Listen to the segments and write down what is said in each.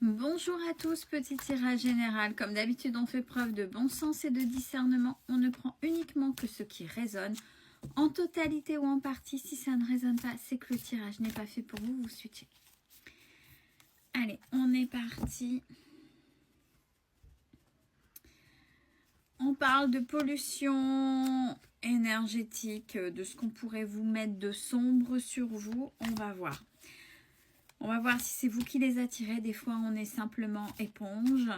Bonjour à tous, petit tirage général. Comme d'habitude, on fait preuve de bon sens et de discernement. On ne prend uniquement que ce qui résonne, en totalité ou en partie. Si ça ne résonne pas, c'est que le tirage n'est pas fait pour vous, vous switchez. Allez, on est parti. On parle de pollution énergétique, de ce qu'on pourrait vous mettre de sombre sur vous. On va voir. On va voir si c'est vous qui les attirez. Des fois, on est simplement éponge.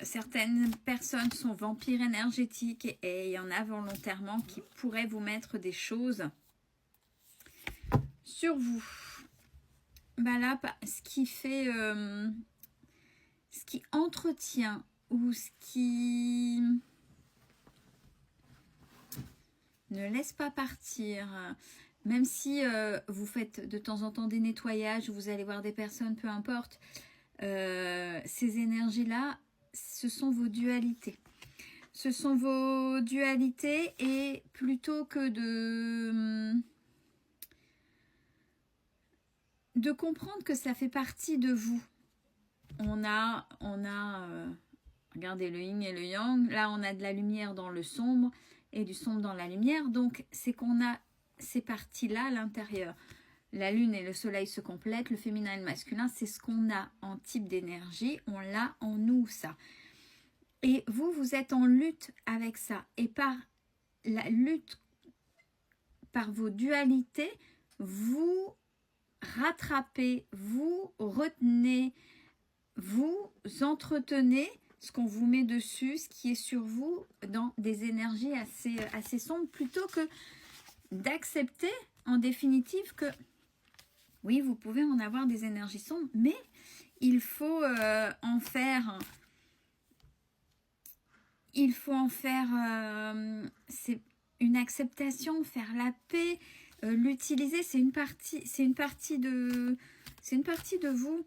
Certaines personnes sont vampires énergétiques et il y en a volontairement qui pourraient vous mettre des choses sur vous. Bah là, ce qui fait, ce qui entretient ou ce qui ne laisse pas partir, même si vous faites de temps en temps des nettoyages, vous allez voir des personnes, peu importe, ces énergies-là, ce sont vos dualités. Ce sont vos dualités et plutôt que de comprendre que ça fait partie de vous, on a regardez le yin et le yang, là on a de la lumière dans le sombre et du sombre dans la lumière, donc c'est qu'on a ces parties-là à l'intérieur. La lune et le soleil se complètent, le féminin et le masculin, c'est ce qu'on a en type d'énergie, on l'a en nous ça. Et vous, vous êtes en lutte avec ça. Et par la lutte, par vos dualités, vous rattrapez, vous retenez, vous entretenez ce qu'on vous met dessus, ce qui est sur vous, dans des énergies assez sombres, plutôt que d'accepter en définitive que oui, vous pouvez en avoir des énergies sombres, mais il faut en faire... c'est une acceptation, faire la paix, l'utiliser, c'est une partie de vous.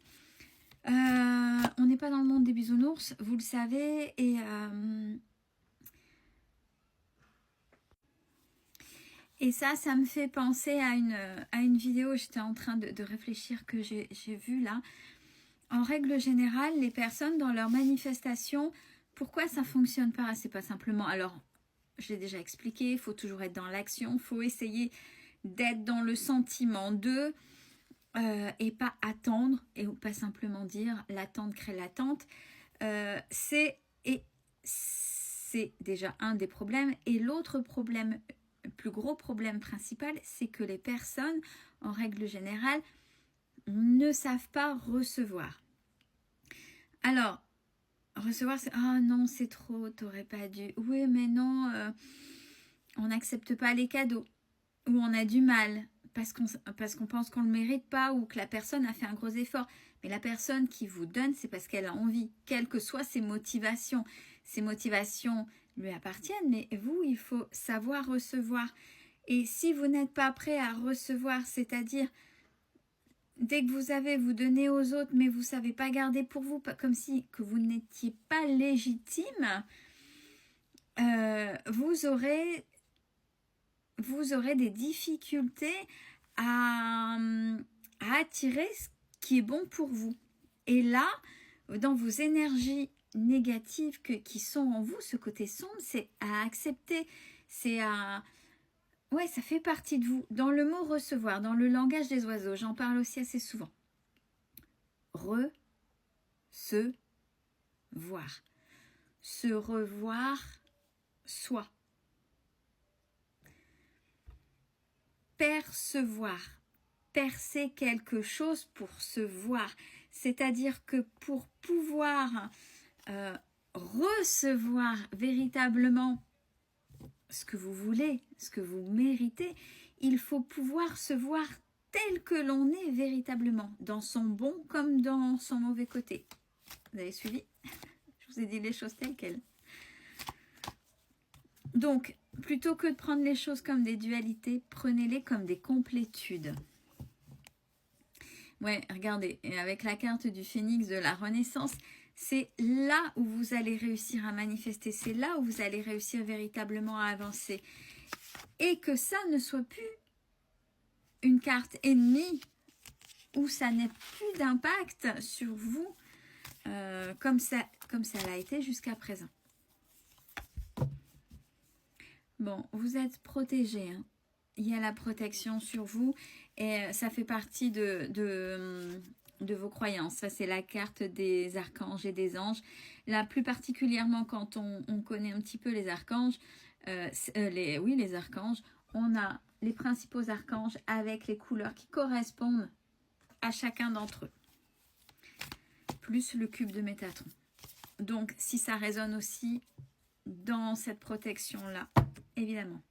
On n'est pas dans le monde des bisounours, vous le savez, et ça me fait penser à une vidéo, j'étais en train de réfléchir, que j'ai vue là. En règle générale, les personnes dans leur manifestation, pourquoi ça ne fonctionne pas? C'est pas simplement, alors je l'ai déjà expliqué, il faut toujours être dans l'action, il faut essayer d'être dans le sentiment de et pas attendre, et pas simplement dire l'attente crée l'attente. C'est déjà un des problèmes, et l'autre problème, le plus gros problème principal, c'est que les personnes, en règle générale, ne savent pas recevoir. Alors, recevoir, c'est « Ah non, c'est trop, t'aurais pas dû. » Oui, mais non, on n'accepte pas les cadeaux. Ou on a du mal parce qu'on pense qu'on ne le mérite pas, ou que la personne a fait un gros effort. Mais la personne qui vous donne, c'est parce qu'elle a envie, quelles que soient ses motivations. Ses motivations lui appartiennent, mais vous, il faut savoir recevoir. Et si vous n'êtes pas prêt à recevoir, c'est-à-dire... Dès que vous avez, vous donnez aux autres, mais vous ne savez pas garder pour vous, comme si que vous n'étiez pas légitime, vous aurez des difficultés à attirer ce qui est bon pour vous. Et là, dans vos énergies négatives qui sont en vous, ce côté sombre, c'est à accepter, c'est à... Ouais, ça fait partie de vous. Dans le mot recevoir, dans le langage des oiseaux, j'en parle aussi assez souvent. Re-se-voir. Se revoir soi. Percevoir. Percer quelque chose pour se voir. C'est-à-dire que pour pouvoir recevoir véritablement ce que vous voulez, ce que vous méritez, il faut pouvoir se voir tel que l'on est véritablement, dans son bon comme dans son mauvais côté. Vous avez suivi? Je vous ai dit les choses telles quelles. Donc, plutôt que de prendre les choses comme des dualités, prenez-les comme des complétudes. Ouais, regardez, et avec la carte du phénix de la Renaissance, c'est là où vous allez réussir à manifester, c'est là où vous allez réussir véritablement à avancer. Et que ça ne soit plus une carte ennemie où ça n'a plus d'impact sur vous comme ça l'a été jusqu'à présent. Bon, vous êtes protégé, hein. Il y a la protection sur vous et ça fait partie de vos croyances. Ça, c'est la carte des archanges et des anges. Là, plus particulièrement quand on connaît un petit peu les archanges, les archanges, on a les principaux archanges avec les couleurs qui correspondent à chacun d'entre eux. Plus le cube de Métatron. Donc, si ça résonne aussi dans cette protection-là, évidemment.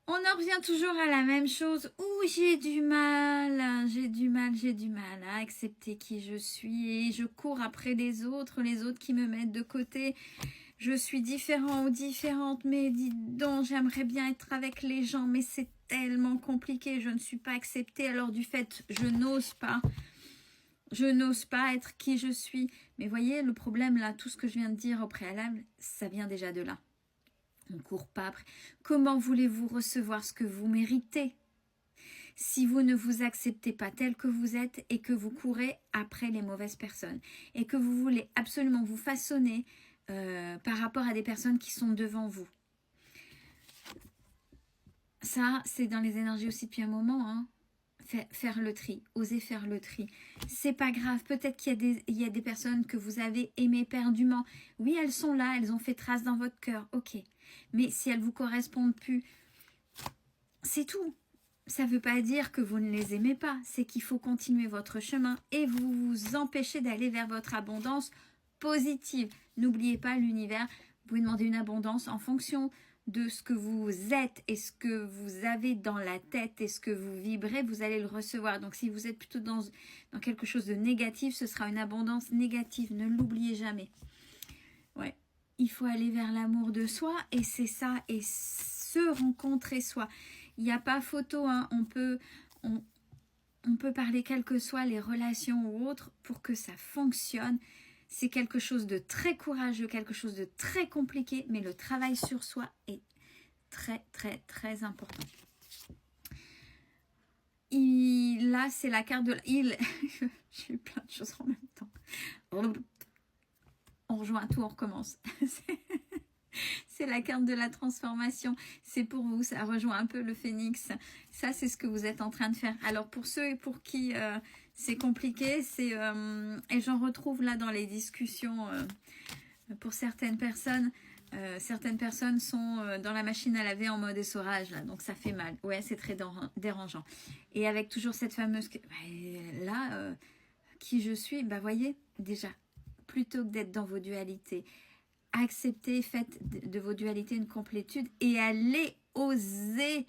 On en revient toujours à la même chose. Ouh, j'ai du mal à accepter qui je suis et je cours après les autres qui me mettent de côté. Je suis différent ou différente, mais dis donc, j'aimerais bien être avec les gens, mais c'est tellement compliqué, je ne suis pas acceptée. Alors du fait, je n'ose pas être qui je suis. Mais voyez, le problème là, tout ce que je viens de dire au préalable, ça vient déjà de là. On ne court pas après. Comment voulez-vous recevoir ce que vous méritez si vous ne vous acceptez pas tel que vous êtes et que vous courez après les mauvaises personnes et que vous voulez absolument vous façonner par rapport à des personnes qui sont devant vous? Ça, c'est dans les énergies aussi depuis un moment, hein. Faire le tri, oser faire le tri. C'est pas grave, peut-être qu'il y a des personnes que vous avez aimées éperdument. Oui, elles sont là, elles ont fait trace dans votre cœur, ok. Mais si elles ne vous correspondent plus, c'est tout. Ça ne veut pas dire que vous ne les aimez pas, c'est qu'il faut continuer votre chemin et vous empêcher d'aller vers votre abondance positive. N'oubliez pas l'univers, vous pouvez demander une abondance en fonction de ce que vous êtes et ce que vous avez dans la tête et ce que vous vibrez, vous allez le recevoir. Donc si vous êtes plutôt dans quelque chose de négatif, ce sera une abondance négative, ne l'oubliez jamais. Ouais, il faut aller vers l'amour de soi et c'est ça, et se rencontrer soi. Il n'y a pas photo, hein. On peut parler quelles que soient les relations ou autres pour que ça fonctionne. C'est quelque chose de très courageux, quelque chose de très compliqué, mais le travail sur soi est très, très, très important. Là, c'est la carte de... J'ai eu plein de choses en même temps. On rejoint tout, on recommence. C'est la carte de la transformation. C'est pour vous, ça rejoint un peu le phénix. Ça, c'est ce que vous êtes en train de faire. Alors, pour ceux et pour qui c'est compliqué, et j'en retrouve là dans les discussions pour certaines personnes. Certaines personnes sont dans la machine à laver en mode essorage, là, donc ça fait mal. Ouais, c'est très dérangeant. Et avec toujours cette fameuse... qui je suis, voyez, déjà, plutôt que d'être dans vos dualités, acceptez, faites de vos dualités une complétude et allez oser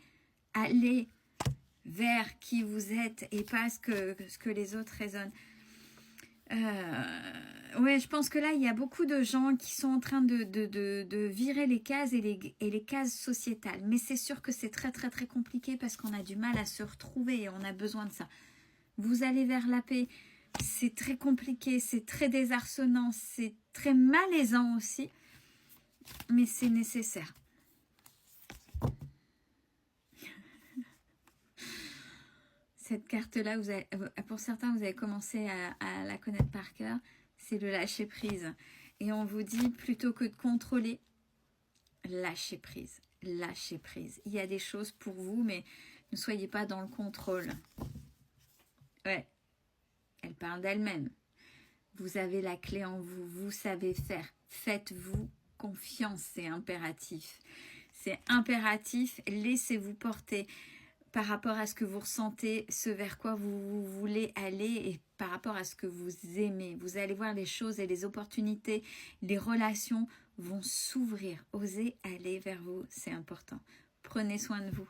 aller vers qui vous êtes et pas ce que les autres raisonnent. Ouais, je pense que là, il y a beaucoup de gens qui sont en train de virer les cases et les cases sociétales. Mais c'est sûr que c'est très, très, très compliqué parce qu'on a du mal à se retrouver et on a besoin de ça. Vous allez vers la paix. C'est très compliqué, c'est très désarçonnant, c'est très malaisant aussi, mais c'est nécessaire. Cette carte-là, pour certains, vous avez commencé à la connaître par cœur, c'est le lâcher prise. Et on vous dit, plutôt que de contrôler, lâchez prise, lâchez prise. Il y a des choses pour vous, mais ne soyez pas dans le contrôle. Ouais. Elle parle d'elle-même. Vous avez la clé en vous, vous savez faire. Faites-vous confiance, c'est impératif. C'est impératif, laissez-vous porter par rapport à ce que vous ressentez, ce vers quoi vous voulez aller et par rapport à ce que vous aimez. Vous allez voir les choses et les opportunités, les relations vont s'ouvrir. Osez aller vers vous, c'est important. Prenez soin de vous.